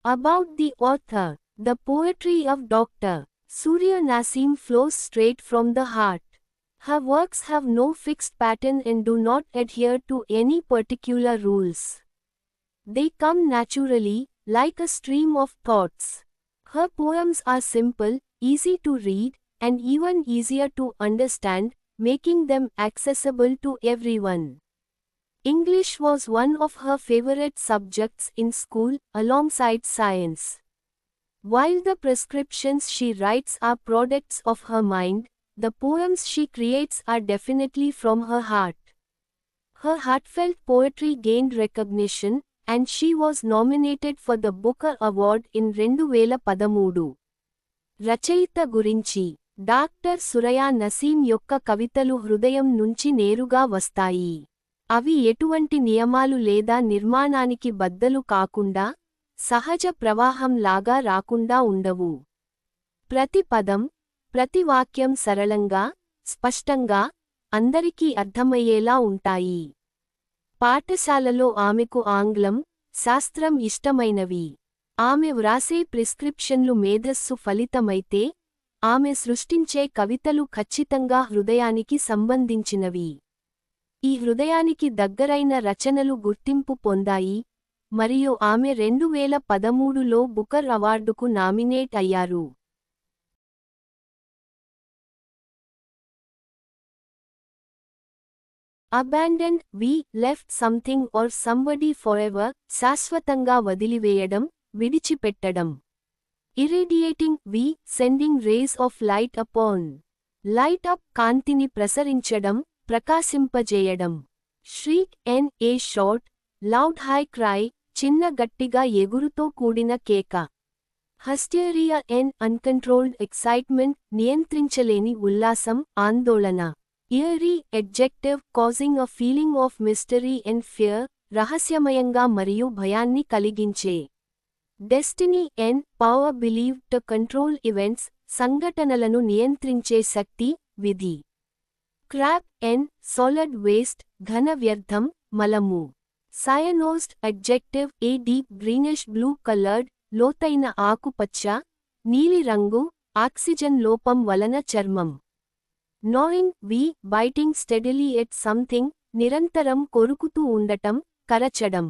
About the author, the poetry of Dr. Surya Naseem flows straight from the heart. Her works have no fixed pattern and do not adhere to any particular rules. They come naturally, like a stream of thoughts. Her poems are simple, easy to read, and even easier to understand, making them accessible to everyone. English was one of her favorite subjects in school, alongside science. While the prescriptions she writes are products of her mind, the poems she creates are definitely from her heart. Her heartfelt poetry gained recognition, and she was nominated for the Booker Award in 2013. రచయిత గురించి doctor సురయా Naseem యొక్క కవితలు హృదయం నుంచి నేరుగా వస్తాయి. అవి ఎటువంటి నియమాలు లేదా నిర్మాణానికి బద్దలు కాకుండా, సహజ ప్రవాహం లాగా రాకుండా ఉండవు. ప్రతి పదం, ప్రతి వాక్యం సరళంగా, స్పష్టంగా, అందరికీ అర్థమయ్యేలా ఉంటాయి. పాఠశాలలో ఆమెకు ఆంగ్లం, శాస్త్రం ఇష్టమైనవి. ఆమె వ్రాసే ప్రిస్క్రిప్షన్లు మేధస్సు ఫలితమైతే, ఆమె సృష్టించే కవితలు ఖచ్చితంగా హృదయానికి సంబంధించినవి. ఈ హృదయానికి దగ్గరైన రచనలు గుర్తింపు పొందాయి, మరియు ఆమె 2013లో బుకర్ అవార్డుకు నామినేట్ అయ్యారు. Abandoned, we left something or somebody forever, శాశ్వతంగా వదిలివేయడం, విడిచిపెట్టడం. Irradiating, we sending rays of light upon. Light up, కాంతిని ప్రసరించడం, ప్రకాశింపజేయడం. Shriek, a short, loud high cry, చిన్న గట్టిగా ఎగురుతో కూడిన కేక. Hysteria, uncontrolled excitement, నియంత్రించలేని ఉల్లాసం, ఆందోళన. Eerie, adjective, causing a feeling of mystery and fear, రహస్యమయంగా మరియు భయాన్ని కలిగించే. Destiny, power believed to control events, సంఘటనలను నియంత్రించే శక్తి, విధి. Crap, solid waste, ఘన వ్యర్థం, మలము. Cyanosed, adjective, a deep greenish blue colored, లోతైన ఆకుపచ్చ, నీలిరంగు, ఆక్సిజన్ లోపం వలన చర్మం. Gnawing, we biting steadily at something, నిరంతరం కొరుకుతూ ఉండటం, కరచడం.